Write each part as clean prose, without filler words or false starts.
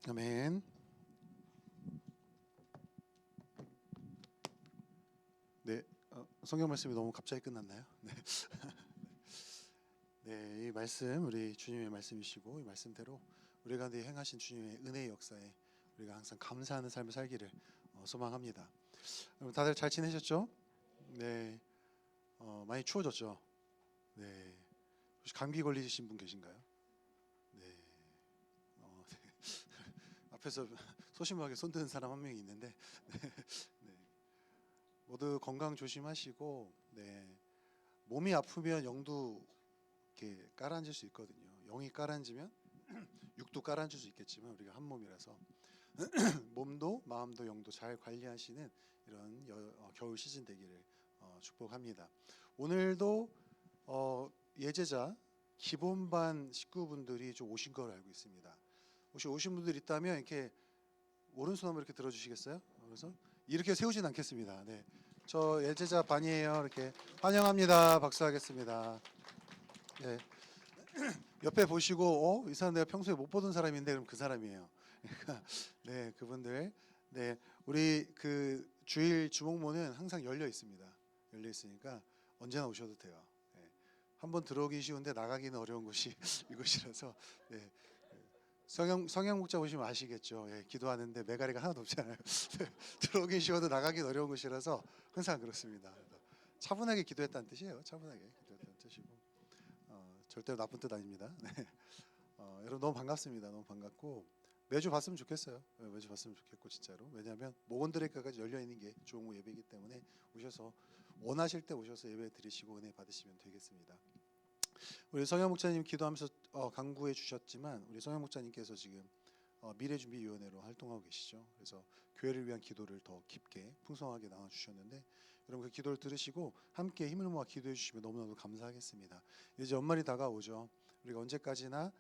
아멘. 네, 성경 말씀이 너무 갑자기 끝났나요? 네. 네, 이 말씀 우리 주님의 말씀이시고 이 말씀대로 우리 가운데 행하신 주님의 은혜의 역사에 우리가 항상 감사하는 삶을 살기를 소망합니다. 여러분 다들 잘 지내셨죠? 네, 많이 추워졌죠? 네, 혹시 감기 걸리신 분 계신가요? 네, 네. 앞에서 소심하게 손드는 사람 한 명이 있는데 네, 모두 건강 조심하시고 네, 몸이 아프면 영도 이렇게 깔아앉을 수 있거든요. 영이 깔아앉으면 육도 깔아앉을 수 있겠지만 우리가 한 몸이라서 몸도 마음도 영도 잘 관리하시는 이런 겨울 시즌 되기를 축복합니다. 오늘도 예제자 기본반 식구분들이 좀 오신 걸 알고 있습니다. 혹시 오신 분들 있다면 이렇게 오른손 한번 이렇게 들어주시겠어요? 그래서 이렇게 세우진 않겠습니다. 네, 저 예제자 반이에요. 이렇게 환영합니다. 박수하겠습니다. 네. 옆에 보시고 이 사람 내가 평소에 못 보던 사람인데 그럼 그 사람이에요. 그러니까 네, 그분들 네, 우리 그 주일 주목모는 항상 열려 있습니다. 열려 있으니까 언제나 오셔도 돼요. 네. 한번 들어오기 쉬운데 나가기는 어려운 곳이 이곳이라서 네. 성형 목자 보시면 아시겠죠. 예, 기도하는데 메가리가 하나도 없잖아요. 들어오기 쉬워도 나가기 어려운 곳이라서 항상 그렇습니다. 차분하게 기도했다는 뜻이에요. 차분하게 기도했다는 뜻이고 절대로 나쁜 뜻 아닙니다. 네. 여러분 너무 반갑습니다. 너무 반갑고 매주 봤으면 좋겠어요. 매주 봤으면 좋겠고 진짜로. 왜냐하면 목원드레이크까지 열려 있는 게 좋은 예배이기 때문에 오셔서 원하실 때 오셔서 예배 드리시고 은혜 받으시면 되겠습니다. 우리 성현 목사님 기도하면서 강구해 주셨지만 우리 성현 목사님께서 지금 미래준비위원회로 활동하고 계시죠. 그래서 교회를 위한 기도를 더 깊게 풍성하게 나눠 주셨는데 여러분 그 기도를 들으시고 함께 힘을 모아 기도해 주시면 너무나도 감사하겠습니다. 이제 연말이 다가오죠. 우리가 언제까지나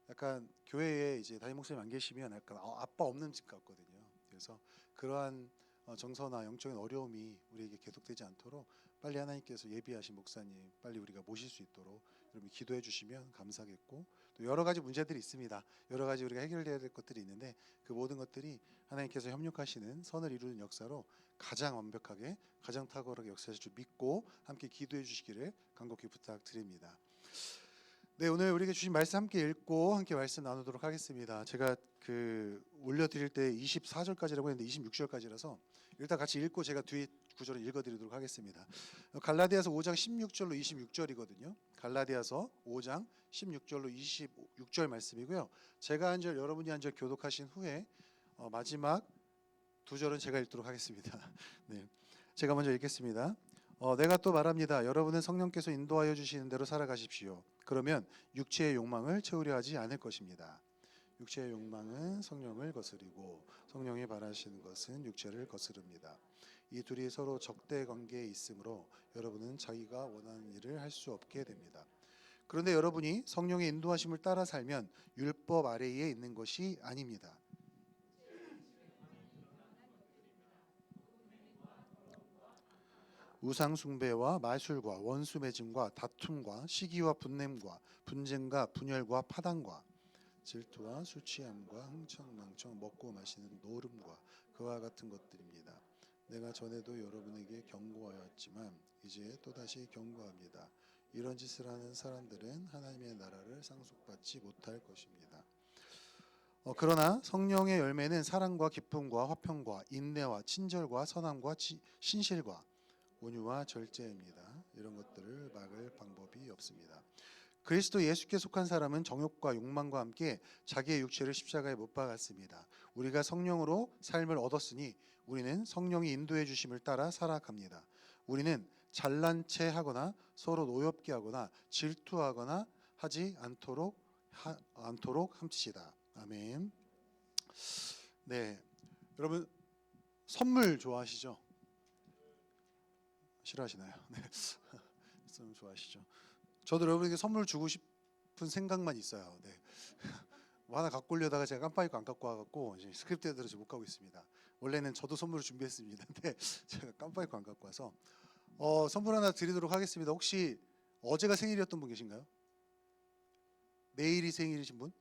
약간 교회에 이제 담임 목사님 안 계시면 약간 아빠 없는 집 같거든요. 그래서 그러한 정서나 영적인 어려움이 우리에게 계속되지 않도록 빨리 하나님께서 예비하신 목사님 빨리 우리가 모실 수 있도록 여러분 기도해 주시면 감사하겠고 또 여러 가지 문제들이 있습니다. 여러 가지 우리가 해결해야 될 것들이 있는데 그 모든 것들이 하나님께서 협력하시는 선을 이루는 역사로 가장 완벽하게 가장 탁월하게 역사하실 줄 믿고 함께 기도해 주시기를 간곡히 부탁드립니다. 네, 오늘 우리에게 주신 말씀 함께 읽고 함께 말씀 나누도록 하겠습니다. 제가 올려드릴 때 24절까지라고 했는데 26절까지라서 일단 같이 읽고 제가 뒤에 구절을 읽어드리도록 하겠습니다. 갈라디아서 5장 16절로 26절이거든요. 갈라디아서 5장 16절로 26절 말씀이고요. 제가 한 절 여러분이 한 절 교독하신 후에 마지막 두 절은 제가 읽도록 하겠습니다. 네, 제가 먼저 읽겠습니다. 내가 또 말합니다. 여러분은 성령께서 인도하여 주시는 대로 살아가십시오. 그러면 육체의 욕망을 채우려 하지 않을 것입니다. 육체의 욕망은 성령을 거스리고 성령이 바라시는 것은 육체를 거스릅니다. 이 둘이 서로 적대 관계에 있으므로 여러분은 자기가 원하는 일을 할 수 없게 됩니다. 그런데 여러분이 성령의 인도하심을 따라 살면 율법 아래에 있는 것이 아닙니다. 우상 숭배와 마술과 원수 맺음과 다툼과 시기와 분냄과 분쟁과 분열과 파당과 질투와 술 취함과 흥청망청 먹고 마시는 노름과 그와 같은 것들입니다. 내가 전에도 여러분에게 경고하였지만 이제 또다시 경고합니다. 이런 짓을 하는 사람들은 하나님의 나라를 상속받지 못할 것입니다. 그러나 성령의 열매는 사랑과 기쁨과 화평과 인내와 친절과 선함과 신실과 온유와 절제입니다. 이런 것들을 막을 방법이 없습니다. 그리스도 예수께 속한 사람은 정욕과 욕망과 함께 자기의 육체를 십자가에 못 박았습니다. 우리가 성령으로 삶을 얻었으니 우리는 성령이 인도해 주심을 따라 살아갑니다. 우리는 잘난 체 하거나 서로 노엽게 하거나 질투하거나 하지 않도록 합시다. 아멘. 네, 여러분 선물 좋아하시죠? 싫어하시나요? 네. 선물 좋아하시죠? 저도 여러분에게 선물 주고 싶은 생각만 있어요. 네. 뭐 하나 갖고 오려다가 제가 깜빡이고 안 갖고 와갖고 이제 스크립트대로 지금 못 가고 있습니다. 원래는 저도 선물을 준비했습니다. 근데 제가 깜빡이고 안 갖고 와서 선물 하나 드리도록 하겠습니다. 혹시 어제가 생일이었던 분 계신가요? 내일이 생일이신 분?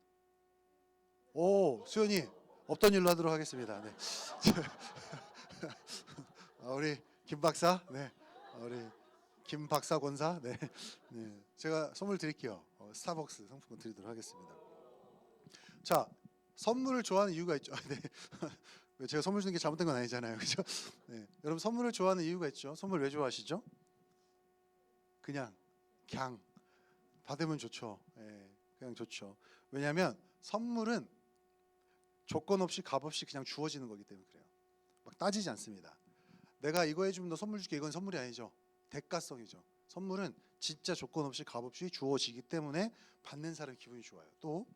오, 수연이 없던 일로 하도록 하겠습니다. 네. 우리 김 박사, 네, 우리 김 박사 권사, 네, 네, 제가 선물 드릴게요. 스타벅스 상품권 드리도록 하겠습니다. 자, 선물을 좋아하는 이유가 있죠. 네. 제가 선물 주는 게 잘못된 건 아니잖아요, 그렇죠? 네, 여러분 선물을 좋아하는 이유가 있죠. 선물 왜 좋아하시죠? 그냥 받으면 좋죠. 네, 그냥 좋죠. 왜냐하면 선물은 조건 없이 값 없이 그냥 주어지는 거기 때문에 그래요. 막 따지지 않습니다. 내가 이거 해주면 너 선물 줄게, 이건 선물이 아니죠. 대가성이죠. 선물은 진짜 조건 없이 값 없이 주어지기 때문에 받는 사람 기분이 좋아요. 또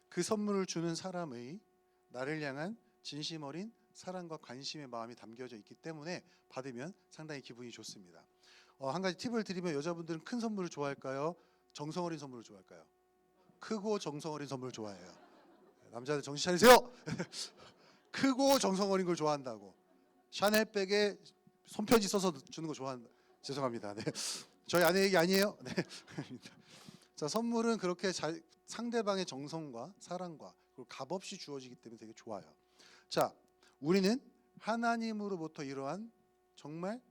그 선물을 주는 사람의 나를 향한 진심 어린 사랑과 관심의 마음이 담겨져 있기 때문에 받으면 상당히 기분이 좋습니다. 한 가지 팁을 드리면 여자분들은 큰 선물을 좋아할까요? 정성 어린 선물을 좋아할까요? 크고 정성 어린 선물을 좋아해요. 남자들 정신 차리세요. 크고 정성 어린 걸 좋아한다고. 샤넬백에 손편지 써서 주는 거 좋아한다. 죄송합니다. 네. 저희 아내 얘기 아니에요. 네. 자, 선물은 그렇게 상대방의 정성과 사랑과 그리고 값없이 주어지기 때문에 되게 좋아요. 자, 우리는 하나님으로부터 이러한 정말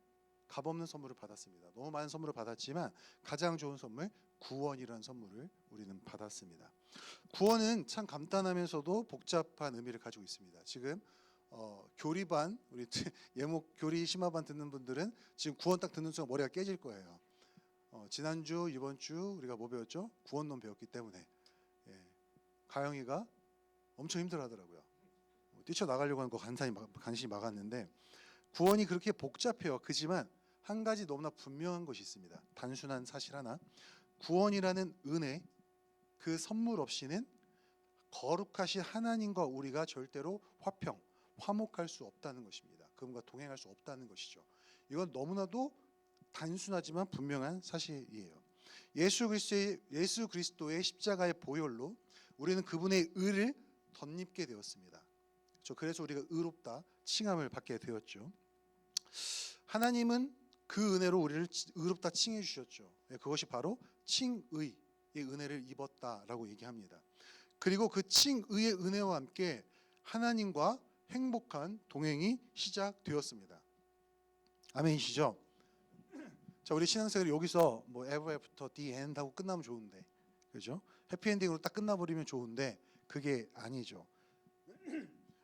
값없는 선물을 받았습니다. 너무 많은 선물을 받았지만 가장 좋은 선물, 구원이라는 선물을 우리는 받았습니다. 구원은 참 간단하면서도 복잡한 의미를 가지고 있습니다. 지금 교리반, 우리 예목 교리 심화반 듣는 분들은 지금 구원 딱 듣는 순간 머리가 깨질 거예요. 지난주 이번 주 우리가 뭐 배웠죠? 구원론 배웠기 때문에. 예, 가영이가 엄청 힘들어하더라고요. 뛰쳐나가려고 하는 거 간신히 막았는데 구원이 그렇게 복잡해요. 그지만 한 가지 너무나 분명한 것이 있습니다. 단순한 사실 하나, 구원이라는 은혜, 그 선물 없이는 거룩하신 하나님과 우리가 절대로 화목할 수 없다는 것입니다. 그분과 동행할 수 없다는 것이죠. 이건 너무나도 단순하지만 분명한 사실이에요. 예수 그리스도의 십자가의 보혈로 우리는 그분의 의를 덧입게 되었습니다. 그래서 우리가 의롭다 칭함을 받게 되었죠. 하나님은 그 은혜로 우리를 의롭다 칭해 주셨죠. 그것이 바로 칭의의 은혜를 입었다라고 얘기합니다. 그리고 그 칭의의 은혜와 함께 하나님과 행복한 동행이 시작되었습니다. 아멘이시죠? 자, 우리 신앙생활이 여기서 뭐 ever after the end 하고 끝나면 좋은데, 그죠? 해피엔딩으로 딱 끝나버리면 좋은데 그게 아니죠.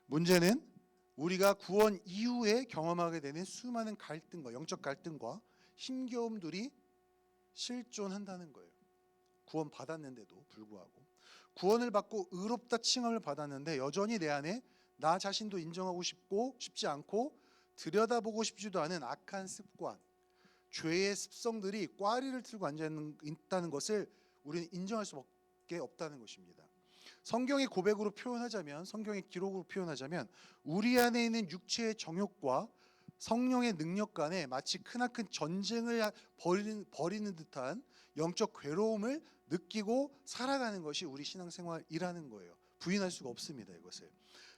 문제는 우리가 구원 이후에 경험하게 되는 수많은 갈등과 영적 갈등과 힘겨움들이 실존한다는 거예요. 구원 받았는데도 불구하고 구원을 받고 의롭다 칭함을 받았는데 여전히 내 안에 나 자신도 인정하고 싶지 않고 들여다보고 싶지도 않은 악한 습관, 죄의 습성들이 꽈리를 틀고 앉아 있다는 것을 우리는 인정할 수밖에 없다는 것입니다. 성경의 고백으로 표현하자면, 성경의 기록으로 표현하자면 우리 안에 있는 육체의 정욕과 성령의 능력 간에 마치 크나큰 전쟁을 벌이는 듯한 영적 괴로움을 느끼고 살아가는 것이 우리 신앙생활이라는 거예요. 부인할 수가 없습니다. 이것을.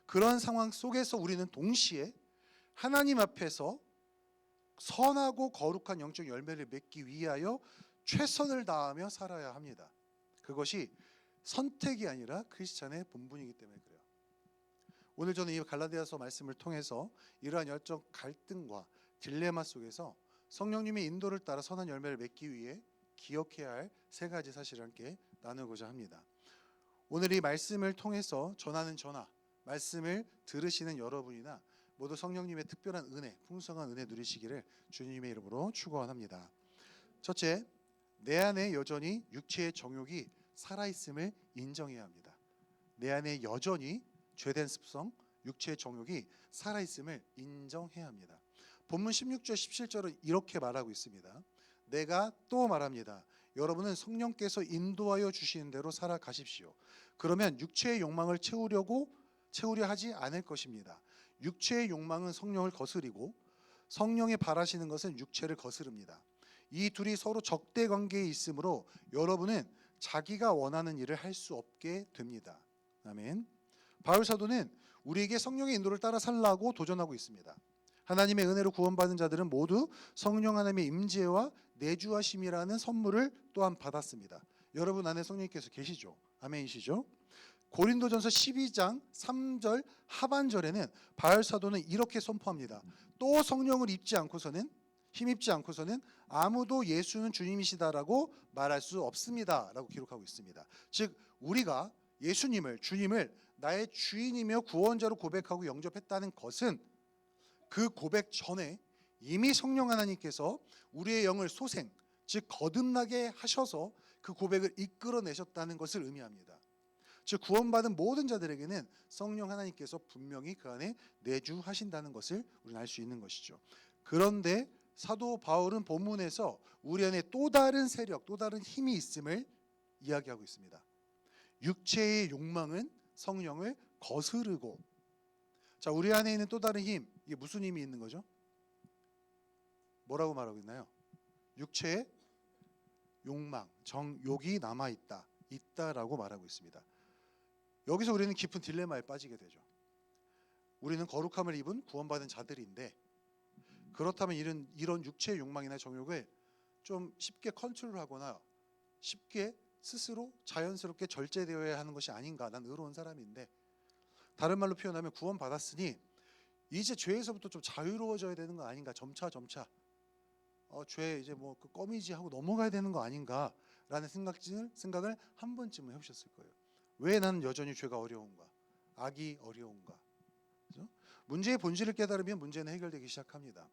그런 상황 속에서 우리는 동시에 하나님 앞에서 선하고 거룩한 영적 열매를 맺기 위하여 최선을 다하며 살아야 합니다. 그것이 선택이 아니라 크리스찬의 본분이기 때문에 그래요. 오늘 저는 이 갈라디아서 말씀을 통해서 이러한 열정 갈등과 딜레마 속에서 성령님의 인도를 따라 선한 열매를 맺기 위해 기억해야 할 세 가지 사실을 함께 나누고자 합니다. 오늘 이 말씀을 통해서 전하는 말씀을 들으시는 여러분이나 모두 성령님의 특별한 은혜, 풍성한 은혜 누리시기를 주님의 이름으로 축원합니다. 첫째, 내 안에 여전히 육체의 정욕이 살아있음을 인정해야 합니다. 내 안에 여전히 죄된 습성, 육체의 정욕이 살아있음을 인정해야 합니다. 본문 16절 17절은 이렇게 말하고 있습니다. 내가 또 말합니다. 여러분은 성령께서 인도하여 주시는 대로 살아가십시오. 그러면 육체의 욕망을 채우려 하지 않을 것입니다. 육체의 욕망은 성령을 거스리고 성령이 바라시는 것은 육체를 거스릅니다. 이 둘이 서로 적대 관계에 있으므로 여러분은 자기가 원하는 일을 할 수 없게 됩니다. 아멘. 바울 사도는 우리에게 성령의 인도를 따라 살라고 도전하고 있습니다. 하나님의 은혜로 구원받은 자들은 모두 성령 하나님의 임재와 내주하심이라는 선물을 또한 받았습니다. 여러분 안에 성령님께서 계시죠? 아멘이시죠? 고린도전서 12장 3절 하반절에는 바울 사도는 이렇게 선포합니다. 또 성령을 입지 않고서는 힘입지 않고서는 아무도 예수는 주님이시다라고 말할 수 없습니다라고 기록하고 있습니다. 즉 우리가 예수님을 주님을 나의 주인이며 구원자로 고백하고 영접했다는 것은 그 고백 전에 이미 성령 하나님께서 우리의 영을 소생 즉 거듭나게 하셔서 그 고백을 이끌어내셨다는 것을 의미합니다. 즉 구원받은 모든 자들에게는 성령 하나님께서 분명히 그 안에 내주하신다는 것을 우리는 알 수 있는 것이죠. 그런데 사도 바울은 본문에서 우리 안에 또 다른 세력, 또 다른 힘이 있음을 이야기하고 있습니다. 육체의 욕망은 성령을 거스르고, 자 우리 안에 있는 또 다른 힘, 이게 무슨 힘이 있는 거죠? 뭐라고 말하고 있나요? 육체의 욕망, 정욕이 남아 있다라고 말하고 있습니다. 여기서 우리는 깊은 딜레마에 빠지게 되죠. 우리는 거룩함을 입은 구원받은 자들인데 그렇다면 이런 육체의 욕망이나 정욕을 좀 쉽게 컨트롤하거나 쉽게 스스로 자연스럽게 절제되어야 하는 것이 아닌가. 난 의로운 사람인데, 다른 말로 표현하면 구원받았으니 이제 죄에서부터 좀 자유로워져야 되는 거 아닌가. 점차 죄 이제 뭐 그 껌이지 하고 넘어가야 되는 거 아닌가라는 생각을 한 번쯤은 해보셨을 거예요. 왜 나는 여전히 죄가 어려운가? 악이 어려운가? 그렇죠? 문제의 본질을 깨달으면 문제는 해결되기 시작합니다.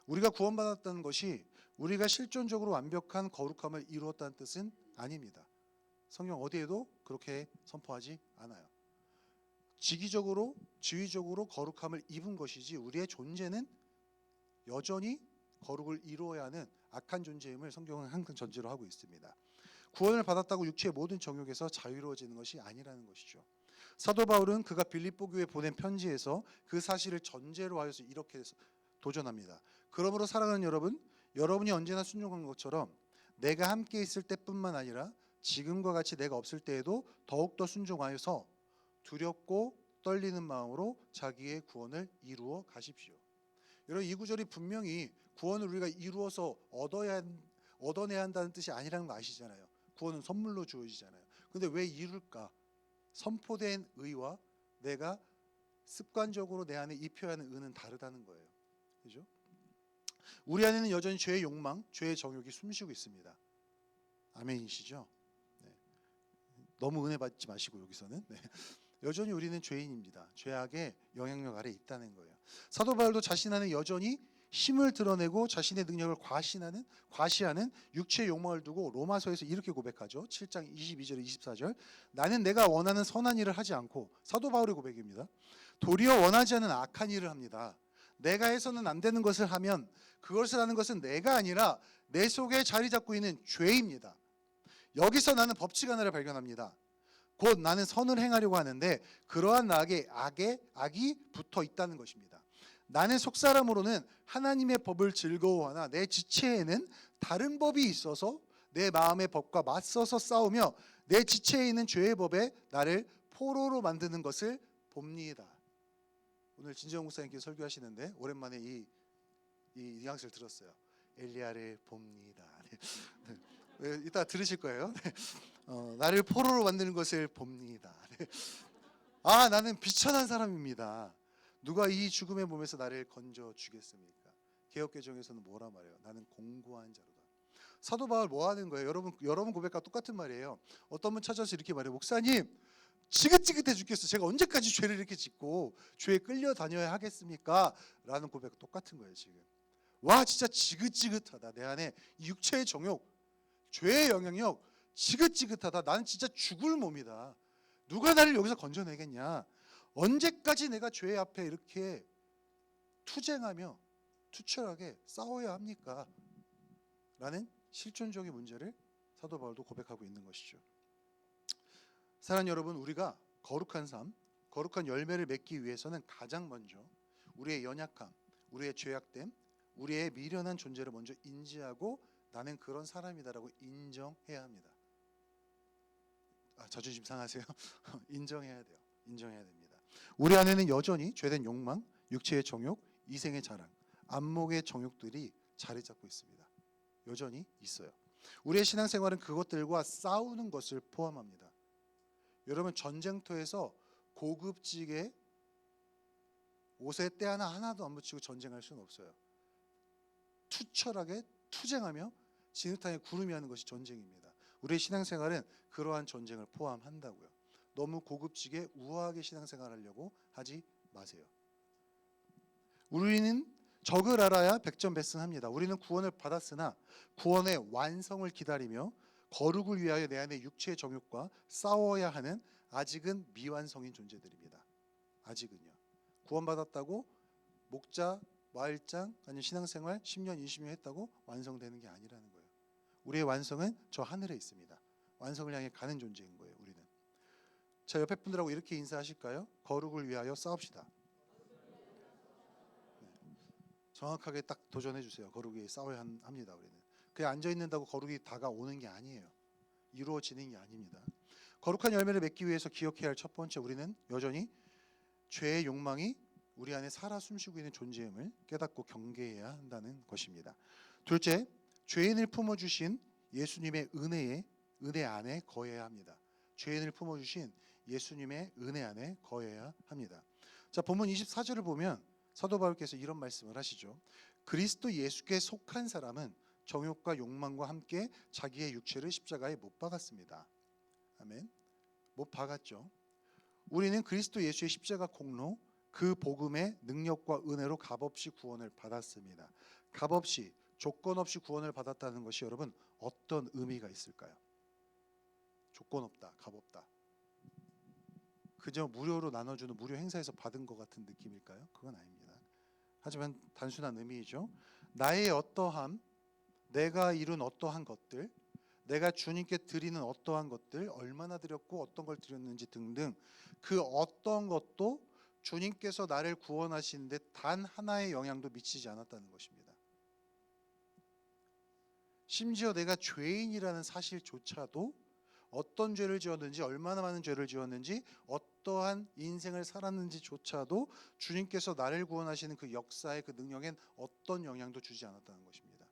우리가 구원받았다는 것이 우리가 실존적으로 완벽한 거룩함을 이루었다는 뜻은 아닙니다. 성경 어디에도 그렇게 선포하지 않아요. 지위적으로 거룩함을 입은 것이지 우리의 존재는 여전히 거룩을 이루어야 하는 악한 존재임을 성경은 항상 전제로 하고 있습니다. 구원을 받았다고 육체의 모든 정욕에서 자유로워지는 것이 아니라는 것이죠. 사도 바울은 그가 빌립보 교회에 보낸 편지에서 그 사실을 전제로 하여서 이렇게 도전합니다. 그러므로 사랑하는 여러분, 여러분이 언제나 순종한 것처럼 내가 함께 있을 때뿐만 아니라 지금과 같이 내가 없을 때에도 더욱더 순종하여서 두렵고 떨리는 마음으로 자기의 구원을 이루어 가십시오. 여러분, 이 구절이 분명히 구원을 우리가 이루어서 얻어내야 한다는 뜻이 아니라는 거 아시잖아요. 구원은 선물로 주어지잖아요. 근데 왜 이룰까? 선포된 의와 내가 습관적으로 내 안에 입혀야 하는 의는 다르다는 거예요. 그죠? 우리 안에는 여전히 죄의 욕망, 죄의 정욕이 숨쉬고 있습니다. 아멘이시죠? 네. 너무 은혜 받지 마시고 여기서는 여전히 우리는 죄인입니다. 죄악의 영향력 아래 있다는 거예요. 사도 바울도 자신 안에 여전히 힘을 드러내고 자신의 능력을 과시하는 육체의 욕망을 두고 로마서에서 이렇게 고백하죠. 7장 22절 24절. 나는 내가 원하는 선한 일을 하지 않고, 사도 바울의 고백입니다. 도리어 원하지 않은 악한 일을 합니다. 내가 해서는 안 되는 것을 하면 그것을 하는 것은 내가 아니라 내 속에 자리 잡고 있는 죄입니다. 여기서 나는 법칙 하나를 발견합니다. 곧 나는 선을 행하려고 하는데 그러한 나에게 악이 붙어 있다는 것입니다. 나는 속사람으로는 하나님의 법을 즐거워하나 내 지체에는 다른 법이 있어서 내 마음의 법과 맞서서 싸우며 내 지체에 있는 죄의 법에 나를 포로로 만드는 것을 봅니다. 오늘 진정 목사님께서 설교하시는데 오랜만에 이 뉘앙스를 들었어요. 엘리야를 봅니다. 이따 들으실 거예요. 나를 포로로 만드는 것을 봅니다. 아, 나는 비천한 사람입니다. 누가 이 죽음의 몸에서 나를 건져 주겠습니까? 개역개정에서는 뭐라 말해요? 나는 공고한 자로다. 사도 바울 뭐 하는 거예요? 여러분 고백과 똑같은 말이에요. 어떤 분 찾아서 이렇게 말해요. 목사님, 지긋지긋해 죽겠어. 제가 언제까지 죄를 이렇게 짓고 죄에 끌려다녀야 하겠습니까? 라는 고백과 똑같은 거예요. 지금 와, 진짜 지긋지긋하다. 내 안에 육체의 정욕, 죄의 영향력 지긋지긋하다. 나는 진짜 죽을 몸이다. 누가 나를 여기서 건져내겠냐? 언제까지 내가 죄 앞에 이렇게 투쟁하며 투철하게 싸워야 합니까? 라는 실존적인 문제를 사도 바울도 고백하고 있는 것이죠. 사랑하는 여러분, 우리가 거룩한 삶, 거룩한 열매를 맺기 위해서는 가장 먼저 우리의 연약함, 우리의 죄악됨, 우리의 미련한 존재를 먼저 인지하고 나는 그런 사람이다라고 인정해야 합니다. 자존심 상하세요? 인정해야 돼요. 인정해야 됩니다. 우리 안에는 여전히 죄된 욕망, 육체의 정욕, 이생의 자랑, 안목의 정욕들이 자리 잡고 있습니다. 여전히 있어요. 우리의 신앙생활은 그것들과 싸우는 것을 포함합니다. 여러분 전쟁터에서 고급지게 옷에 때 하나도 안 붙이고 전쟁할 수는 없어요. 투철하게 투쟁하며 진흙탕에 구름이 하는 것이 전쟁입니다. 우리의 신앙생활은 그러한 전쟁을 포함한다고요. 너무 고급지게 우아하게 신앙생활하려고 하지 마세요. 우리는 적을 알아야 백전백승합니다. 우리는 구원을 받았으나 구원의 완성을 기다리며 거룩을 위하여 내 안의 육체의 정욕과 싸워야 하는 아직은 미완성인 존재들입니다. 아직은요. 구원받았다고 목자, 마을장, 아니면 신앙생활 10년, 20년 했다고 완성되는 게 아니라는 거예요. 우리의 완성은 저 하늘에 있습니다. 완성을 향해 가는 존재인 거예요. 우리는. 자, 옆에 분들하고 이렇게 인사하실까요? 거룩을 위하여 싸웁시다. 정확하게 딱 도전해 주세요. 거룩 위에 싸워야 합니다. 우리는 그냥 앉아 있는다고 거룩이 다가오는 게 아니에요. 이루어지는 게 아닙니다. 거룩한 열매를 맺기 위해서 기억해야 할 첫 번째, 우리는 여전히 죄의 욕망이 우리 안에 살아 숨쉬고 있는 존재임을 깨닫고 경계해야 한다는 것입니다. 둘째, 죄인을 품어주신 예수님의 은혜 안에 거해야 합니다. 죄인을 품어주신 예수님의 은혜 안에 거해야 합니다. 자, 본문 24절을 보면 사도 바울께서 이런 말씀을 하시죠. 그리스도 예수께 속한 사람은 정욕과 욕망과 함께 자기의 육체를 십자가에 못 박았습니다. 아멘. 못 박았죠. 우리는 그리스도 예수의 십자가 공로, 그 복음의 능력과 은혜로 값없이 구원을 받았습니다. 값없이, 조건 없이 구원을 받았다는 것이 여러분 어떤 의미가 있을까요? 조건 없다, 값 없다. 그저 무료로 나눠주는 무료 행사에서 받은 것 같은 느낌일까요? 그건 아닙니다. 하지만 단순한 의미이죠. 나의 어떠함, 내가 이룬 어떠한 것들, 내가 주님께 드리는 어떠한 것들, 얼마나 드렸고 어떤 걸 드렸는지 등등, 그 어떤 것도 주님께서 나를 구원하시는데 단 하나의 영향도 미치지 않았다는 것입니다. 심지어 내가 죄인이라는 사실조차도 어떤 죄를 지었는지, 얼마나 많은 죄를 지었는지, 어떠한 인생을 살았는지조차도 주님께서 나를 구원하시는 그 역사의 그 능력엔 어떤 영향도 주지 않았다는 것입니다.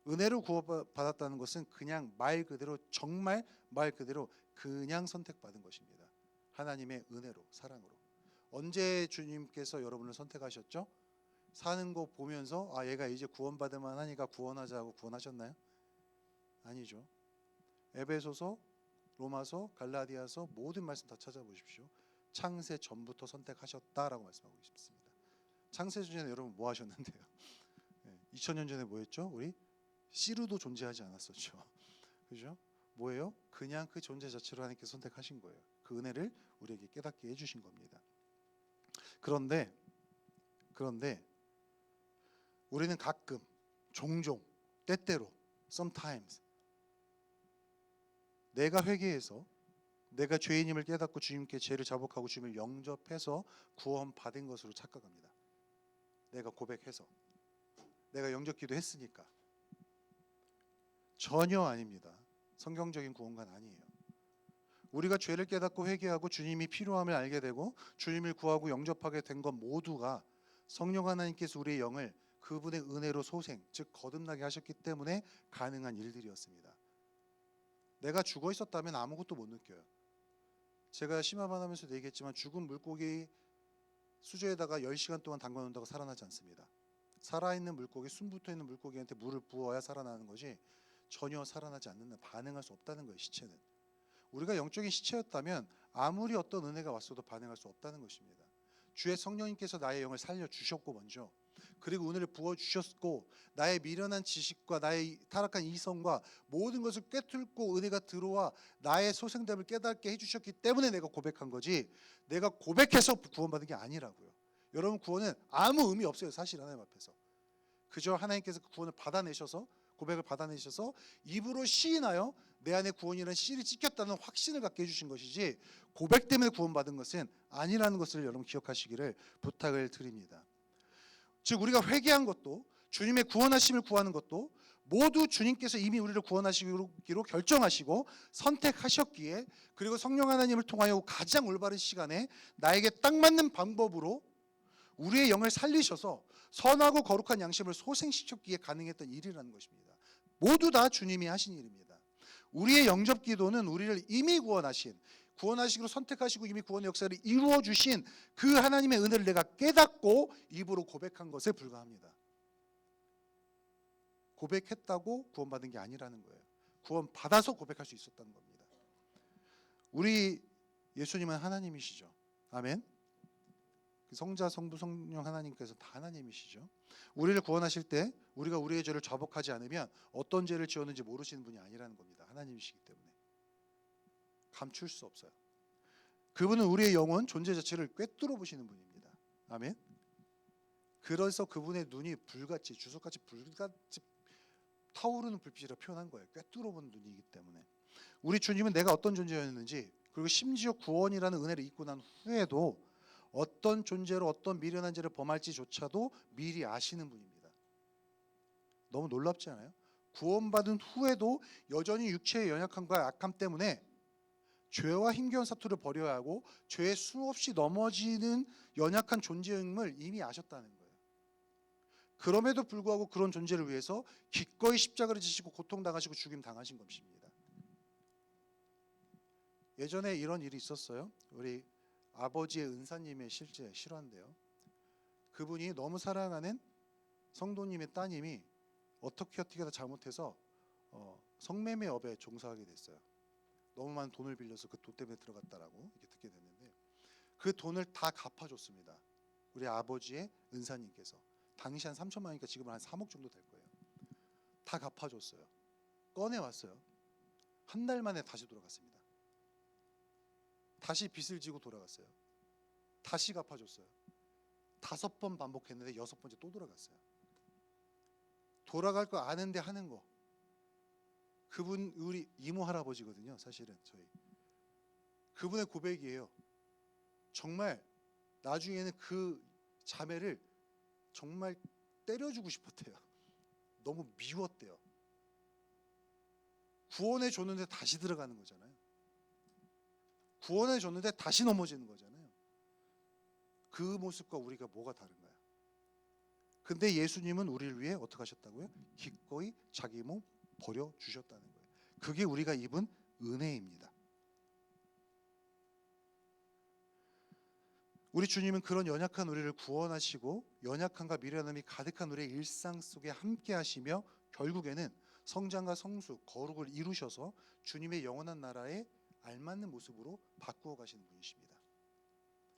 은혜로 구원받았다는 것은 그냥 말 그대로, 정말 말 그대로 그냥 선택받은 것입니다. 하나님의 은혜로, 사랑으로. 언제 주님께서 여러분을 선택하셨죠? 사는 거 보면서 얘가 이제 구원받을 만하니까 구원하자고 구원하셨나요? 아니죠. 에베소서, 로마서, 갈라디아서 모든 말씀 다 찾아보십시오. 창세 전부터 선택하셨다라고 말씀하고 있습니다. 창세 전에 여러분 뭐 하셨는데요? 2000년 전에 뭐 했죠? 우리 씨루도 존재하지 않았었죠. 그죠? 뭐예요? 그냥 그 존재 자체로 하나님께서 선택하신 거예요. 그 은혜를 우리에게 깨닫게 해주신 겁니다. 그런데 우리는 가끔, 종종, 때때로, sometimes 내가 회개해서, 내가 죄인임을 깨닫고 주님께 죄를 자복하고 주님을 영접해서 구원받은 것으로 착각합니다. 내가 고백해서, 내가 영접기도 했으니까. 전혀 아닙니다. 성경적인 구원관 아니에요. 우리가 죄를 깨닫고 회개하고 주님이 필요함을 알게 되고 주님을 구하고 영접하게 된 것 모두가 성령 하나님께서 우리의 영을 그분의 은혜로 소생, 즉 거듭나게 하셨기 때문에 가능한 일들이었습니다. 내가 죽어 있었다면 아무것도 못 느껴요. 제가 심화반하면서도 얘기했지만 죽은 물고기 수조에다가 10시간 동안 담가놓는다고 살아나지 않습니다. 살아있는 물고기, 숨 붙어있는 물고기한테 물을 부어야 살아나는 것이 전혀 살아나지 않는, 반응할 수 없다는 거예요. 시체는. 우리가 영적인 시체였다면 아무리 어떤 은혜가 왔어도 반응할 수 없다는 것입니다. 주의 성령님께서 나의 영을 살려주셨고 먼저, 그리고 은혜를 부어주셨고 나의 미련한 지식과 나의 타락한 이성과 모든 것을 꿰뚫고 은혜가 들어와 나의 소생됨을 깨닫게 해주셨기 때문에 내가 고백한 거지, 내가 고백해서 구원받은 게 아니라고요. 여러분, 구원은 아무 의미 없어요. 사실 하나님 앞에서. 그저 하나님께서 그 구원을 받아내셔서, 고백을 받아내셔서 입으로 시인하여 내 안에 구원이라는 씨를 찍혔다는 확신을 갖게 해주신 것이지, 고백 때문에 구원받은 것은 아니라는 것을 여러분 기억하시기를 부탁을 드립니다. 즉 우리가 회개한 것도, 주님의 구원하심을 구하는 것도 모두 주님께서 이미 우리를 구원하시기로 결정하시고 선택하셨기에, 그리고 성령 하나님을 통하여 가장 올바른 시간에 나에게 딱 맞는 방법으로 우리의 영을 살리셔서 선하고 거룩한 양심을 소생시켰기에 가능했던 일이라는 것입니다. 모두 다 주님이 하신 일입니다. 우리의 영접 기도는 우리를 이미 구원하시기로 선택하시고 이미 구원의 역사를 이루어 주신 그 하나님의 은혜를 내가 깨닫고 입으로 고백한 것에 불과합니다. 고백했다고 구원받은 게 아니라는 거예요. 구원받아서 고백할 수 있었다는 겁니다. 우리 예수님은 하나님이시죠. 아멘. 성자, 성부, 성령 하나님께서 다 하나님이시죠. 우리를 구원하실 때 우리가 우리의 죄를 자복하지 않으면 어떤 죄를 지었는지 모르시는 분이 아니라는 겁니다. 하나님이시기 때문에 감출 수 없어요. 그분은 우리의 영혼, 존재 자체를 꿰뚫어 보시는 분입니다. 아멘. 그래서 그분의 눈이 불같이, 주석같이 불같이 타오르는 불빛이라 표현한 거예요. 꿰뚫어 보는 눈이기 때문에. 우리 주님은 내가 어떤 존재였는지, 그리고 심지어 구원이라는 은혜를 입고 난 후에도 어떤 존재로 어떤 미련한 죄를 범할지조차도 미리 아시는 분입니다. 너무 놀랍지 않아요? 구원받은 후에도 여전히 육체의 연약함과 악함 때문에 죄와 힘겨운 사투를 벌여야 하고 죄에 수없이 넘어지는 연약한 존재임을 이미 아셨다는 거예요. 그럼에도 불구하고 그런 존재를 위해서 기꺼이 십자가를 지시고 고통당하시고 죽임 당하신 것입니다. 예전에 이런 일이 있었어요. 우리 아버지의 은사님의 실제 실화인데요. 그분이 너무 사랑하는 성도님의 따님이 어떻게 다 잘못해서 성매매업에 종사하게 됐어요. 너무 많은 돈을 빌려서 그 돈 때문에 들어갔다라고 이렇게 듣게 됐는데, 그 돈을 다 갚아줬습니다. 우리 아버지의 은사님께서. 당시 한 3천만 원이니까 지금은 한 3억 정도 될 거예요. 다 갚아줬어요. 꺼내왔어요. 한 달 만에 다시 돌아갔습니다. 다시 빚을 지고 돌아갔어요. 다시 갚아줬어요. 5번 반복했는데 6번째 또 돌아갔어요. 돌아갈 거 아는데 하는 거. 그분 우리 이모 할아버지거든요. 사실은 저희. 그분의 고백이에요. 정말 나중에는 그 자매를 정말 때려주고 싶었대요. 너무 미웠대요. 구원해 줬는데 다시 들어가는 거잖아요. 구원해 줬는데 다시 넘어지는 거잖아요. 그 모습과 우리가 뭐가 다른가요? 근데 예수님은 우리를 위해 어떻게 하셨다고요? 기꺼이 자기 몸 버려주셨다는 거예요. 그게 우리가 입은 은혜입니다. 우리 주님은 그런 연약한 우리를 구원하시고 연약함과 미련함이 가득한 우리의 일상 속에 함께 하시며 결국에는 성장과 성수, 거룩을 이루셔서 주님의 영원한 나라에 알맞는 모습으로 바꾸어 가시는 분이십니다.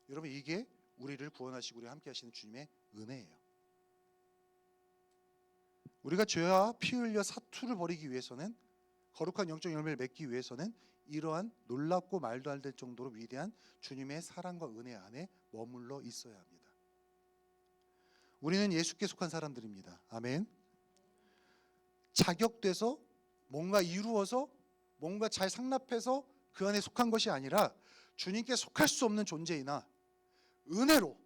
여러분, 이게 우리를 구원하시고 우리와 함께 하시는 주님의 은혜예요. 우리가 죄와 피 흘려 사투를 벌이기 위해서는, 거룩한 영적 열매를 맺기 위해서는 이러한 놀랍고 말도 안 될 정도로 위대한 주님의 사랑과 은혜 안에 머물러 있어야 합니다. 우리는 예수께 속한 사람들입니다. 아멘. 자격돼서 뭔가 이루어서 뭔가 잘 상납해서 그 안에 속한 것이 아니라 주님께 속할 수 없는 존재이나 은혜로,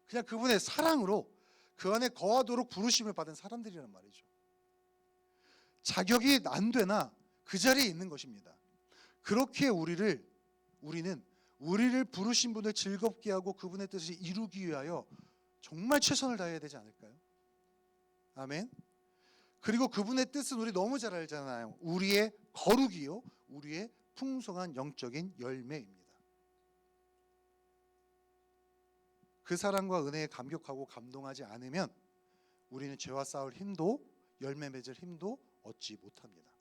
그냥 그분의 사랑으로 그 안에 거하도록 부르심을 받은 사람들이란 말이죠. 자격이 안 되나 그 자리에 있는 것입니다. 그렇게 우리는 우리를 부르신 분을 즐겁게 하고 그분의 뜻을 이루기 위하여 정말 최선을 다해야 되지 않을까요? 아멘. 그리고 그분의 뜻은 우리 너무 잘 알잖아요. 우리의 거룩이요, 우리의 풍성한 영적인 열매입니다. 그 사랑과 은혜에 감격하고 감동하지 않으면 우리는 죄와 싸울 힘도 열매 맺을 힘도 얻지 못합니다.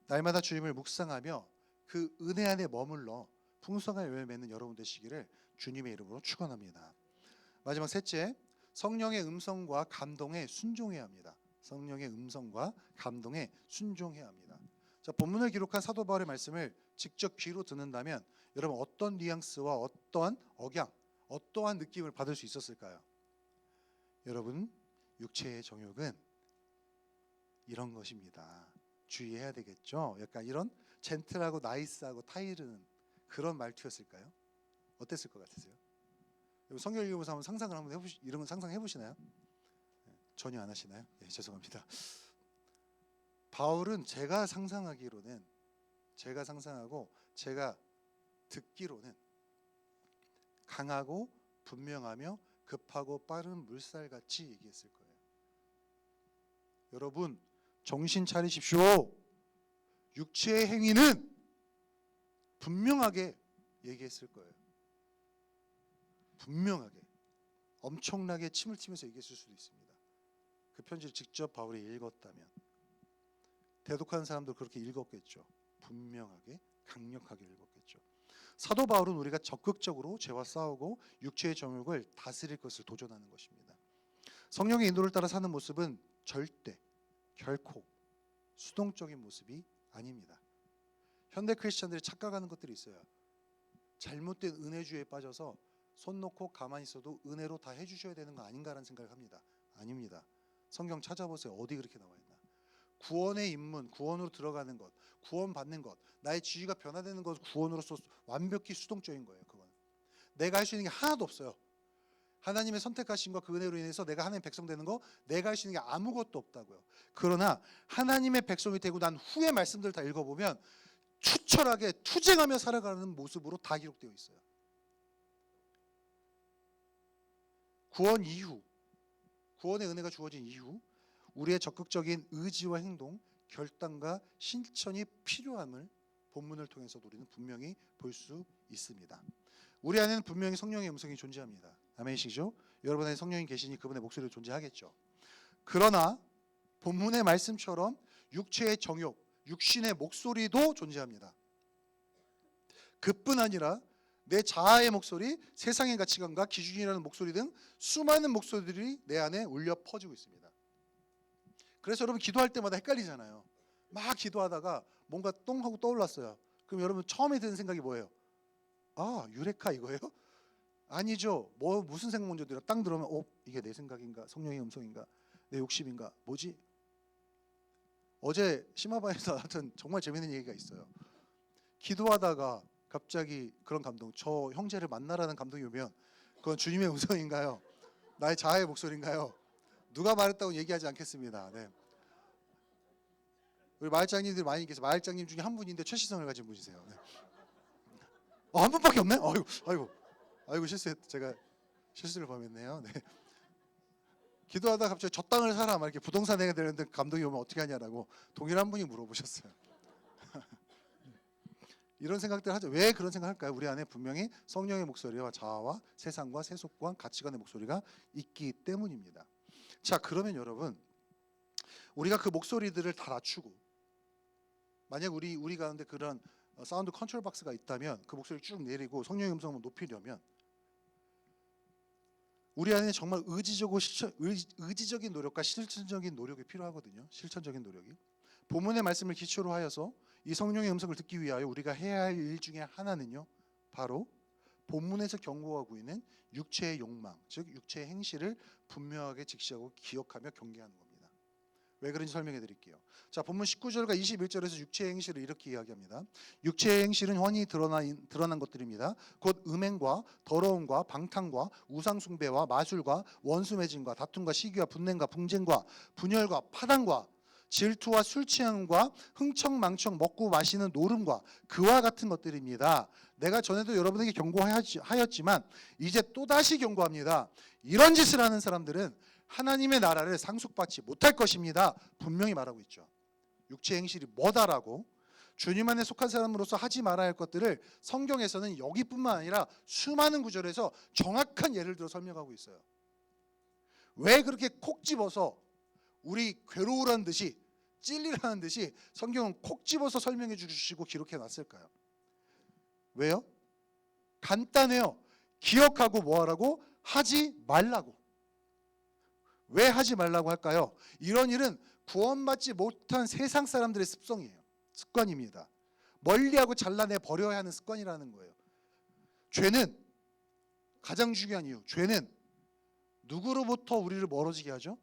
날마다 주님을 묵상하며 그 은혜 안에 머물러 풍성한 열매 맺는 여러분 되시기를 주님의 이름으로 축원합니다. 마지막 셋째, 성령의 음성과 감동에 순종해야 합니다. 성령의 음성과 감동에 순종해야 합니다. 자, 본문을 기록한 사도 바울의 말씀을 직접 귀로 듣는다면 여러분 어떤 뉘앙스와 어떠한 억양, 어떠한 느낌을 받을 수 있었을까요? 여러분, 육체의 정욕은 이런 것입니다. 주의해야 되겠죠. 약간 이런 젠틀하고 나이스하고 타이르는 그런 말투였을까요? 어땠을 것 같으세요? 성경 읽으면서 한번 상상을 한번 이런 건 상상해 보시나요? 전혀 안 하시나요? 네, 죄송합니다. 바울은 제가 상상하기로는, 제가 상상하고 제가 듣기로는 강하고 분명하며 급하고 빠른 물살같이 얘기했을 거예요. 여러분, 정신 차리십시오. 육체의 행위는 분명하게 얘기했을 거예요. 분명하게. 엄청나게 침을 튀면서 얘기했을 수도 있습니다. 그 편지를 직접 바울이 읽었다면. 대독하는 사람도 그렇게 읽었겠죠. 분명하게, 강력하게 읽었겠죠. 사도 바울은 우리가 적극적으로 죄와 싸우고 육체의 정욕을 다스릴 것을 도전하는 것입니다. 성령의 인도를 따라 사는 모습은 절대, 결코 수동적인 모습이 아닙니다. 현대 크리스천들이 착각하는 것들이 있어요. 잘못된 은혜주의에 빠져서 손 놓고 가만히 있어도 은혜로 다 해주셔야 되는 거 아닌가라는 생각을 합니다. 아닙니다. 성경 찾아보세요. 어디 그렇게 나와 있나? 구원의 입문, 구원으로 들어가는 것, 구원받는 것, 나의 지위가 변화되는 것, 구원으로서 완벽히 수동적인 거예요. 그건 내가 할 수 있는 게 하나도 없어요. 하나님의 선택하심과 그 은혜로 인해서 내가 하나님의 백성 되는 거, 내가 할 수 있는 게 아무것도 없다고요. 그러나 하나님의 백성이 되고 난 후의 말씀들 다 읽어보면 투철하게 투쟁하며 살아가는 모습으로 다 기록되어 있어요. 구원 이후, 구원의 은혜가 주어진 이후 우리의 적극적인 의지와 행동, 결단과 실천이 필요함을 본문을 통해서 우리는 분명히 볼 수 있습니다. 우리 안에는 분명히 성령의 음성이 존재합니다. 아멘이시죠? 여러분 안에 성령이 계시니 그분의 목소리도 존재하겠죠. 그러나 본문의 말씀처럼 육체의 정욕, 육신의 목소리도 존재합니다. 그뿐 아니라 내 자아의 목소리, 세상의 가치관과 기준이라는 목소리 등 수많은 목소리들이 내 안에 울려 퍼지고 있습니다. 그래서 여러분 기도할 때마다 헷갈리잖아요. 막 기도하다가 뭔가 똥 하고 떠올랐어요. 그럼 여러분 처음에 드는 생각이 뭐예요? 아, 유레카 이거예요? 아니죠. 뭐 무슨 생각 먼저 들어? 땅 들어오면 이게 내 생각인가? 성령의 음성인가? 내 욕심인가? 뭐지? 어제 심화반에서 하여튼 정말 재밌는 얘기가 있어요. 기도하다가 갑자기 그런 감동, 저 형제를 만나라는 감동이 오면 그건 주님의 음성인가요? 나의 자아의 목소리인가요? 누가 말했다고 얘기하지 않겠습니다. 네. 우리 마을장님들 많이 계세요. 마을장님 중에 한 분인데 최시성을 가진 분이세요. 네. 한 분밖에 없네? 아이고 제가 실수를 범했네요. 네. 기도하다 갑자기 저 땅을 사라 막 이렇게 부동산 해야 되는데 감동이 오면 어떻게 하냐라고 동일한 분이 물어보셨어요. 이런 생각들 하죠. 왜 그런 생각할까요? 우리 안에 분명히 성령의 목소리와 자아와 세상과 세속과 가치관의 목소리가 있기 때문입니다. 자, 그러면 여러분 우리가 그 목소리들을 다 낮추고 만약 우리 가운데 그런 사운드 컨트롤 박스가 있다면 그 목소리를 쭉 내리고 성령의 음성을 높이려면 우리 안에 정말 의지적인 노력과 실천적인 노력이 필요하거든요. 실천적인 노력이. 본문의 말씀을 기초로 하여서 이 성령의 음성을 듣기 위하여 우리가 해야 할 일 중에 하나는요. 바로 본문에서 경고하고 있는 육체의 욕망, 즉 육체의 행실을 분명하게 직시하고 기억하며 경계하는 겁니다. 왜 그런지 설명해 드릴게요. 자, 본문 19절과 21절에서 육체의 행실을 이렇게 이야기합니다. 육체의 행실은 훤히 드러난 것들입니다. 곧 음행과 더러움과 방탕과 우상숭배와 마술과 원수매진과 다툼과 시기와 분냄과 분쟁과 분열과 파당과 질투와 술 취함과 흥청망청 먹고 마시는 노름과 그와 같은 것들입니다. 내가 전에도 여러분에게 경고하였지만 이제 또다시 경고합니다. 이런 짓을 하는 사람들은 하나님의 나라를 상속받지 못할 것입니다. 분명히 말하고 있죠. 육체 행실이 뭐다라고 주님 안에 속한 사람으로서 하지 말아야 할 것들을 성경에서는 여기뿐만 아니라 수많은 구절에서 정확한 예를 들어 설명하고 있어요. 왜 그렇게 콕 집어서 우리 괴로우라는 듯이 찔리라는 듯이 성경은 콕 집어서 설명해 주시고 기록해 놨을까요? 왜요? 간단해요. 기억하고 뭐하라고? 하지 말라고. 왜 하지 말라고 할까요? 이런 일은 구원받지 못한 세상 사람들의 습관입니다. 멀리하고 잘라내 버려야 하는 습관이라는 거예요. 죄는 가장 중요한 이유. 죄는 누구로부터 우리를 멀어지게 하죠?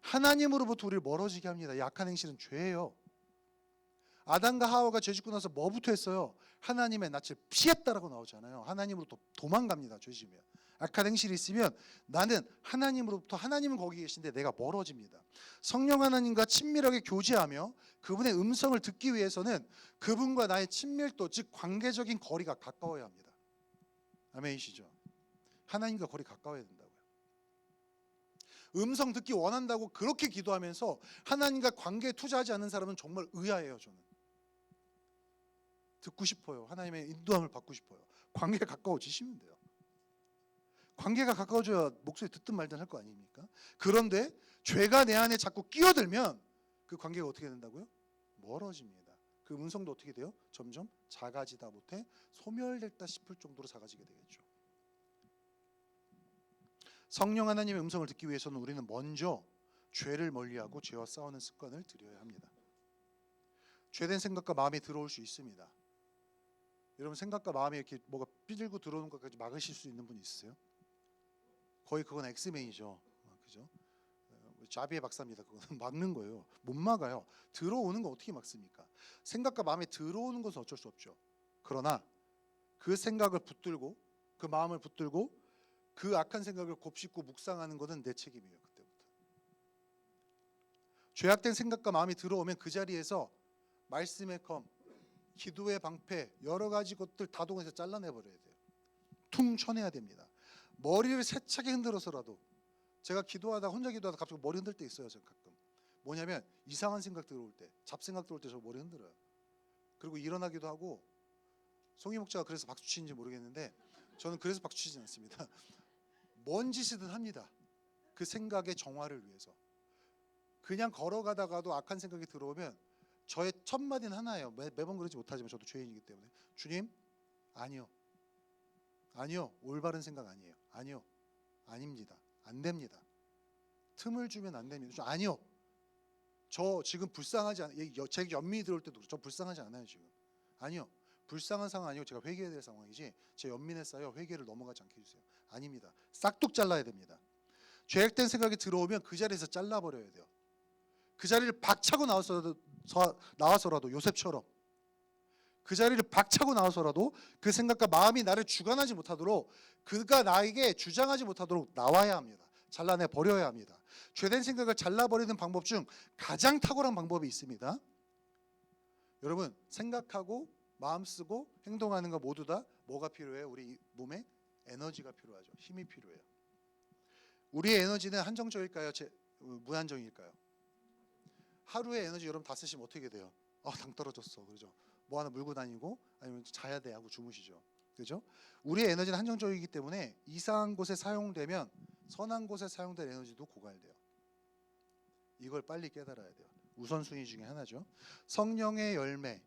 하나님으로부터 우리를 멀어지게 합니다. 약한 행실은 죄예요. 아담과 하와가 죄 짓고 나서 뭐부터 했어요? 하나님의 낯을 피했다라고 나오잖아요. 하나님으로부터 도망갑니다. 죄 지으면. 악한 행실이 있으면 나는 하나님으로부터, 하나님은 거기 계신데 내가 멀어집니다. 성령 하나님과 친밀하게 교제하며 그분의 음성을 듣기 위해서는 그분과 나의 친밀도, 즉 관계적인 거리가 가까워야 합니다. 아멘이시죠? 하나님과 거리 가까워야 된다고요. 음성 듣기 원한다고 그렇게 기도하면서 하나님과 관계에 투자하지 않는 사람은 정말 의아해요. 저는 듣고 싶어요. 하나님의 인도함을 받고 싶어요. 관계가 가까워지시면 돼요. 관계가 가까워져야 목소리 듣든 말든 할 거 아닙니까? 그런데 죄가 내 안에 자꾸 끼어들면 그 관계가 어떻게 된다고요? 멀어집니다. 그 음성도 어떻게 돼요? 점점 작아지다 못해 소멸됐다 싶을 정도로 작아지게 되겠죠. 성령 하나님의 음성을 듣기 위해서는 우리는 먼저 죄를 멀리하고 죄와 싸우는 습관을 들여야 합니다. 죄된 생각과 마음에 들어올 수 있습니다. 여러분 생각과 마음에 이렇게 뭐가 삐들고 들어오는 것까지 막으실 수 있는 분 있으세요? 거의 그건 엑스맨이죠. 그죠? 자비의 박사입니다. 그거는 막는 거예요. 못 막아요. 들어오는 거 어떻게 막습니까? 생각과 마음에 들어오는 것은 어쩔 수 없죠. 그러나 그 생각을 붙들고 그 마음을 붙들고 그 악한 생각을 곱씹고 묵상하는 것은 내 책임이에요. 그때부터 죄악된 생각과 마음이 들어오면 그 자리에서 말씀의 검, 기도의 방패, 여러 가지 것들 다 동원해서 잘라내버려야 돼요. 퉁 쳐내야 됩니다. 머리를 세차게 흔들어서라도, 제가 기도하다 혼자 기도하다 갑자기 머리 흔들 때 있어요. 저 가끔 뭐냐면 이상한 생각 들어올 때, 잡생각 들어올 때 저 머리 흔들어요. 그리고 일어나기도 하고, 송이 목자가 그래서 박수 치는지 모르겠는데 저는 그래서 박수 치지 않습니다. 뭔 짓이든 합니다. 그 생각의 정화를 위해서. 그냥 걸어가다가도 악한 생각이 들어오면 저의 첫 마디는 하나예요. 매번 그러지 못하지만 저도 죄인이기 때문에, 주님, 아니요, 아니요, 올바른 생각 아니에요. 아니요, 아닙니다. 안 됩니다. 틈을 주면 안 됩니다. 아니요, 저 지금 불쌍하지 않아요. 제 연민이 들어올 때도 저 불쌍하지 않아요 지금. 아니요, 불쌍한 상황 아니고 제가 회개해야 될 상황이지 제 연민에 쌓여 회개를 넘어가지 않게 해주세요. 아닙니다. 싹둑 잘라야 됩니다. 죄악된 생각이 들어오면 그 자리에서 잘라버려야 돼요. 그 자리를 박차고 나와서라도 요셉처럼 그 자리를 박차고 나와서라도 그 생각과 마음이 나를 주관하지 못하도록, 그가 나에게 주장하지 못하도록 나와야 합니다. 잘라내 버려야 합니다. 죄된 생각을 잘라버리는 방법 중 가장 탁월한 방법이 있습니다. 여러분, 생각하고 마음 쓰고 행동하는 거 모두 다 뭐가 필요해요? 우리 몸에 에너지가 필요하죠. 힘이 필요해요. 우리의 에너지는 한정적일까요? 무한정일까요? 하루의 에너지 여러분 다 쓰시면 어떻게 돼요? 당 떨어졌어. 그러죠. 뭐 하나 물고 다니고 아니면 자야 돼 하고 주무시죠. 그죠? 우리의 에너지는 한정적이기 때문에 이상한 곳에 사용되면 선한 곳에 사용될 에너지도 고갈돼요. 이걸 빨리 깨달아야 돼요. 우선순위 중에 하나죠. 성령의 열매,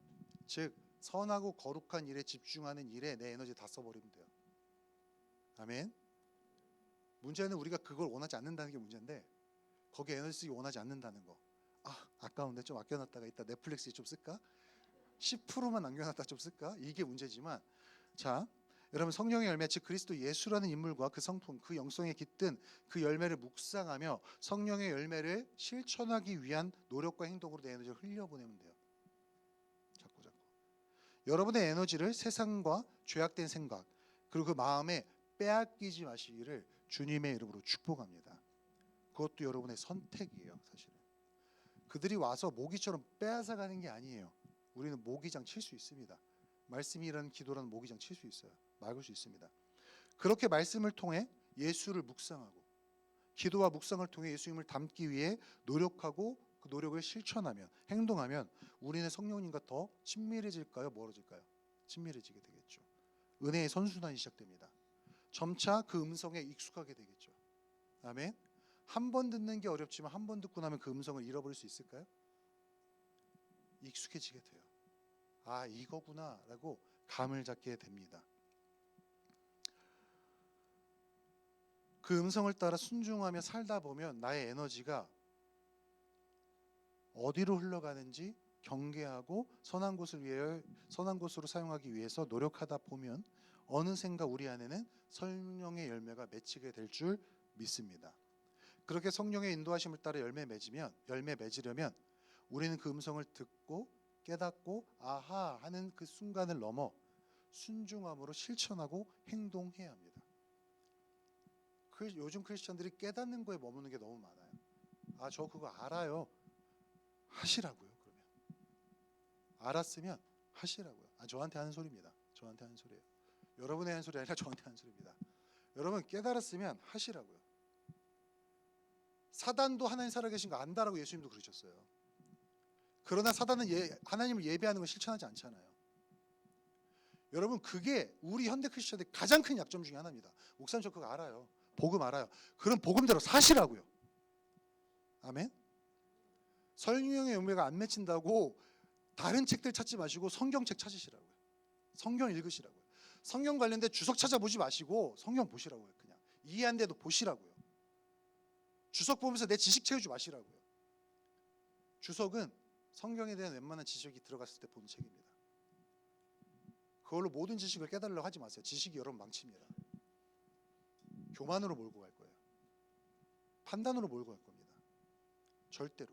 즉 선하고 거룩한 일에 집중하는 일에 내 에너지 다 써버리면 돼요. 아멘. 문제는 우리가 그걸 원하지 않는다는 게 문제인데, 거기에 에너지 쓰기 원하지 않는다는 거. 아까운데 좀 아껴놨다가 이따 넷플릭스에 좀 쓸까? 10%만 남겨놨다 좀 쓸까? 이게 문제지만, 자, 여러분 성령의 열매, 즉 그리스도 예수라는 인물과 그 성품, 그 영성에 깃든 그 열매를 묵상하며 성령의 열매를 실천하기 위한 노력과 행동으로 내 에너지를 흘려보내면 돼요. 자꾸 여러분의 에너지를 세상과 죄악된 생각 그리고 그 마음에 빼앗기지 마시기를 주님의 이름으로 축복합니다. 그것도 여러분의 선택이에요. 사실은 그들이 와서 모기처럼 빼앗아 가는 게 아니에요. 우리는 모기장 칠 수 있습니다. 말씀이라는 기도라는 모기장 칠 수 있어요. 막을 수 있습니다. 그렇게 말씀을 통해 예수를 묵상하고 기도와 묵상을 통해 예수님을 닮기 위해 노력하고 그 노력을 실천하면, 행동하면 우리는 성령님과 더 친밀해질까요? 멀어질까요? 친밀해지게 되겠죠. 은혜의 선순환이 시작됩니다. 점차 그 음성에 익숙하게 되겠죠. 아멘. 한 번 듣는 게 어렵지만 한 번 듣고 나면 그 음성을 잃어버릴 수 있을까요? 익숙해지게 돼요. 이거구나 라고 감을 잡게 됩니다. 그 음성을 따라 순종하며 살다 보면 나의 에너지가 어디로 흘러가는지 경계하고 선한 곳으로 사용하기 위해서 노력하다 보면 어느샌가 우리 안에는 성령의 열매가 맺히게 될 줄 믿습니다. 그렇게 성령의 인도하심을 따라 열매 맺으려면 우리는 그 음성을 듣고 깨닫고 아하 하는 그 순간을 넘어 순종함으로 실천하고 행동해야 합니다. 요즘 크리스천들이 깨닫는 거에 머무는 게 너무 많아요. 저 그거 알아요. 하시라고요. 그러면 알았으면 하시라고요. 저한테 하는 소리입니다. 저한테 하는 소리예요. 여러분의 하는 소리 아니라 저한테 하는 소리입니다. 여러분 깨달았으면 하시라고요. 사단도 하나님 살아계신 거 안다라고 예수님도 그러셨어요. 그러나 사단은 하나님을 예배하는 걸 실천하지 않잖아요. 여러분, 그게 우리 현대 크리스천의 가장 큰 약점 중에 하나입니다. 목사님 저 그거 알아요. 복음 알아요. 그럼 복음대로 사시라고요. 아멘. 성령의 열매가 안 맺힌다고 다른 책들 찾지 마시고 성경책 찾으시라고요. 성경 읽으시라고요. 성경 관련된 주석 찾아보지 마시고 성경 보시라고요. 그냥 이해 안 돼도 보시라고요. 주석 보면서 내 지식 채우지 마시라고요. 주석은 성경에 대한 웬만한 지식이 들어갔을 때 보는 책입니다. 그걸로 모든 지식을 깨달으려고 하지 마세요. 지식이 여러분 망칩니다. 교만으로 몰고 갈 거예요. 판단으로 몰고 갈 겁니다. 절대로.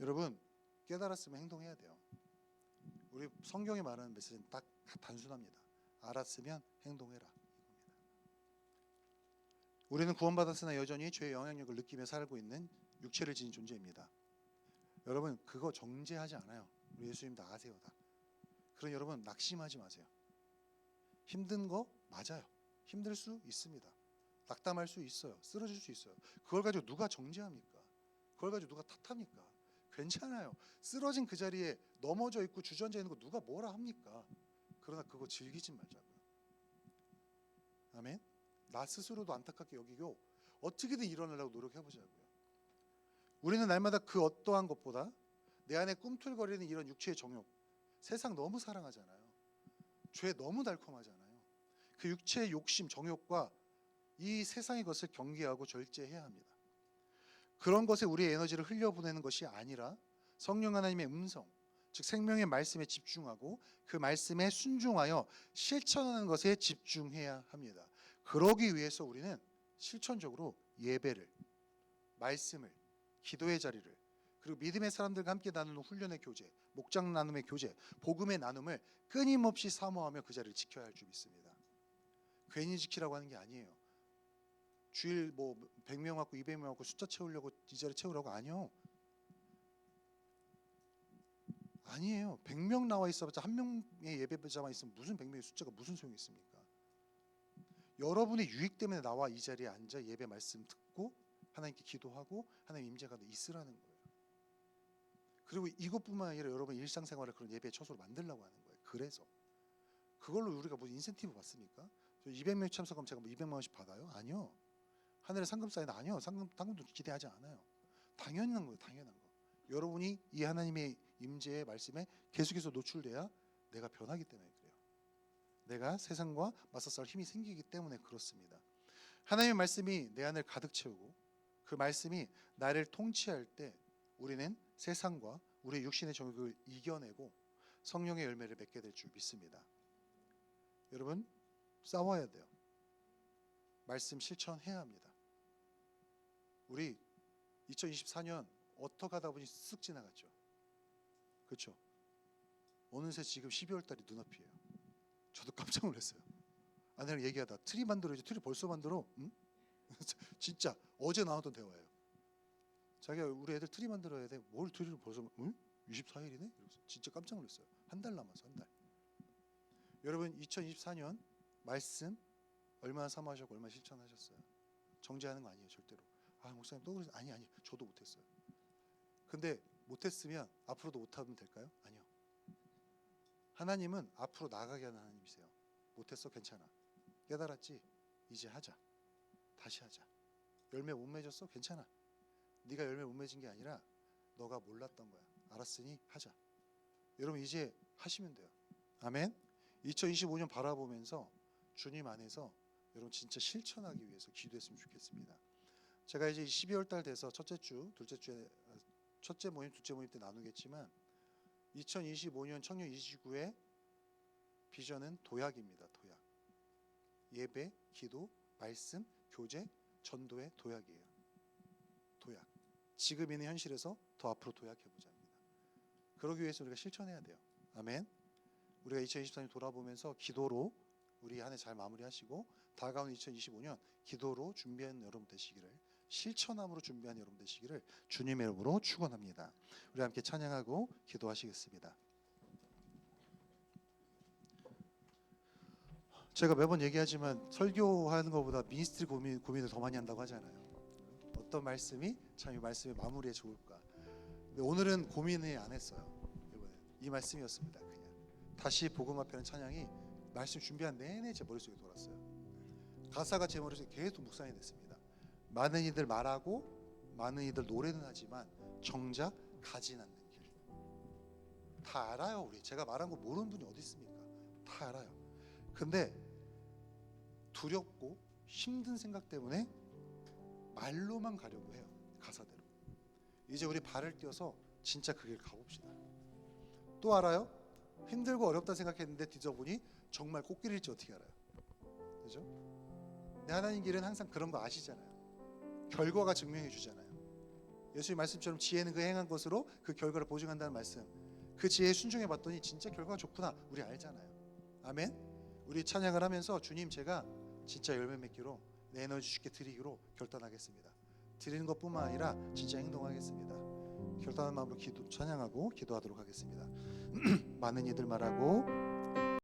여러분, 깨달았으면 행동해야 돼요. 우리 성경이 말하는 메시지는 딱 단순합니다. 알았으면 행동해라. 우리는 구원받았으나 여전히 죄의 영향력을 느끼며 살고 있는 육체를 지닌 존재입니다. 여러분, 그거 정죄하지 않아요. 우리 예수님 다 아세요. 다. 그럼 여러분 낙심하지 마세요. 힘든 거 맞아요. 힘들 수 있습니다. 낙담할 수 있어요. 쓰러질 수 있어요. 그걸 가지고 누가 정죄합니까? 그걸 가지고 누가 탓합니까? 괜찮아요. 쓰러진 그 자리에 넘어져 있고 주저앉아 있는 거 누가 뭐라 합니까? 그러나 그거 즐기지 말자고요. 아멘. 나 스스로도 안타깝게 여기고 어떻게든 일어나려고 노력해보자고요. 우리는 날마다 그 어떠한 것보다 내 안에 꿈틀거리는 이런 육체의 정욕, 세상 너무 사랑하잖아요. 죄 너무 달콤하잖아요. 그 육체의 욕심, 정욕과 이 세상의 것을 경계하고 절제해야 합니다. 그런 것에 우리의 에너지를 흘려보내는 것이 아니라 성령 하나님의 음성, 즉 생명의 말씀에 집중하고 그 말씀에 순종하여 실천하는 것에 집중해야 합니다. 그러기 위해서 우리는 실천적으로 예배를, 말씀을, 기도의 자리를, 그리고 믿음의 사람들과 함께 나누는 훈련의 교제, 목장 나눔의 교제, 복음의 나눔을 끊임없이 사모하며 그 자리를 지켜야 할 줄 믿습니다. 괜히 지키라고 하는 게 아니에요. 주일 100명 왔고 200명 왔고 숫자 채우려고 이 자리 채우라고 아니요. 아니에요. 100명 나와 있어봤자 한 명의 예배자만 있으면 무슨 100명의 숫자가 무슨 소용이 있습니까? 여러분의 유익 때문에 나와 이 자리에 앉아 예배 말씀 듣고 하나님께 기도하고 하나님 임재가 있으라는 거예요. 그리고 이것뿐만 아니라 여러분 일상생활을 그런 예배의 처소로 만들려고 하는 거예요. 그래서 그걸로 우리가 무슨 인센티브 받습니까? 저 200명 참석하면 제가 200만 원씩 받아요? 아니요. 하늘의 상금 쌓이는 아니요. 상금도 기대하지 않아요. 당연한 거예요. 당연한 거. 여러분이 이 하나님의 임재의 말씀에 계속해서 노출돼야 내가 변하기 때문에 그래요. 내가 세상과 맞서 싸울 힘이 생기기 때문에 그렇습니다. 하나님의 말씀이 내 안을 가득 채우고 그 말씀이 나를 통치할 때 우리는 세상과 우리의 육신의 정욕을 이겨내고 성령의 열매를 맺게 될 줄 믿습니다. 여러분, 싸워야 돼요. 말씀 실천해야 합니다. 우리 2024년 어떻게 하다 보니 쓱 지나갔죠. 그렇죠? 어느새 지금 12월 달이 눈앞이에요. 저도 깜짝 놀랐어요. 아내랑 얘기하다 트리 만들어야지. 트리 벌써 만들어? 응? 진짜 어제 나왔던 대화예요. 자기가 우리 애들 트리 만들어야 돼. 뭘 트리를 벌써? 응? 24일이네? 진짜 깜짝 놀랐어요. 한 달 남았어. 한 달. 여러분 2024년 말씀 얼마나 사모하셨고 얼마나 실천하셨어요? 정죄하는 거 아니에요. 절대로. 아 목사님 또 그러세요? 아니 저도 못했어요. 근데 못했으면 앞으로도 못하면 될까요? 아니요. 하나님은 앞으로 나가게 하는 하나님이세요. 못했어? 괜찮아. 깨달았지? 이제 하자. 다시 하자. 열매 못 맺었어? 괜찮아. 네가 열매 못 맺은 게 아니라 너가 몰랐던 거야. 알았으니 하자. 여러분 이제 하시면 돼요. 아멘. 2025년 바라보면서 주님 안에서 여러분 진짜 실천하기 위해서 기도했으면 좋겠습니다. 제가 이제 12월 달 돼서 첫째 주, 둘째 주에 첫째 모임, 둘째 모임 때 나누겠지만 2025년 청년 29의 비전은 도약입니다. 도약. 예배, 기도, 말씀, 교제, 전도의 도약이에요. 도약. 지금 있는 현실에서 더 앞으로 도약해보자 합니다. 그러기 위해서 우리가 실천해야 돼요. 아멘. 우리가 2024년 돌아보면서 기도로 우리 한 해 잘 마무리하시고 다가오는 2025년 기도로 준비한 여러분 되시기를, 실천함으로 준비한 여러분 되시기를 주님의 이름으로 축원합니다. 우리 함께 찬양하고 기도하시겠습니다. 제가 매번 얘기하지만 설교하는 것보다 미니스트리 고민을 더 많이 한다고 하잖아요. 어떤 말씀이 참 이 말씀의 마무리에 좋을까. 근데 오늘은 고민을 안 했어요. 이번에 이 말씀이었습니다. 그냥 다시 복음 앞에는 찬양이 말씀 준비한 내내 제 머릿속에 돌았어요. 가사가 제 머릿속에 계속 묵상이 됐습니다. 많은 이들 말하고 많은 이들 노래는 하지만 정작 가진 않는 길. 다 알아요. 우리 제가 말한 거 모르는 분이 어디 있습니까? 다 알아요. 근데 두렵고 힘든 생각 때문에 말로만 가려고 해요. 가사대로. 이제 우리 발을 띄어서 진짜 그 길 가봅시다. 또 알아요? 힘들고 어렵다 생각했는데 뒤져보니 정말 꽃길일지 어떻게 알아요? 그죠? 근데 하나님 길은 항상 그런 거 아시잖아요. 결과가 증명해 주잖아요. 예수님 말씀처럼 지혜는 그 행한 것으로 그 결과를 보증한다는 말씀. 그 지혜에 순종해 봤더니 진짜 결과가 좋구나. 우리 알잖아요. 아멘. 우리 찬양을 하면서 주님 제가 진짜 열매 맺기로 내 에너지 주께 드리기로 결단하겠습니다. 드리는 것뿐만 아니라 진짜 행동하겠습니다. 결단한 마음으로 찬양하고 기도하도록 하겠습니다. 많은 이들 말하고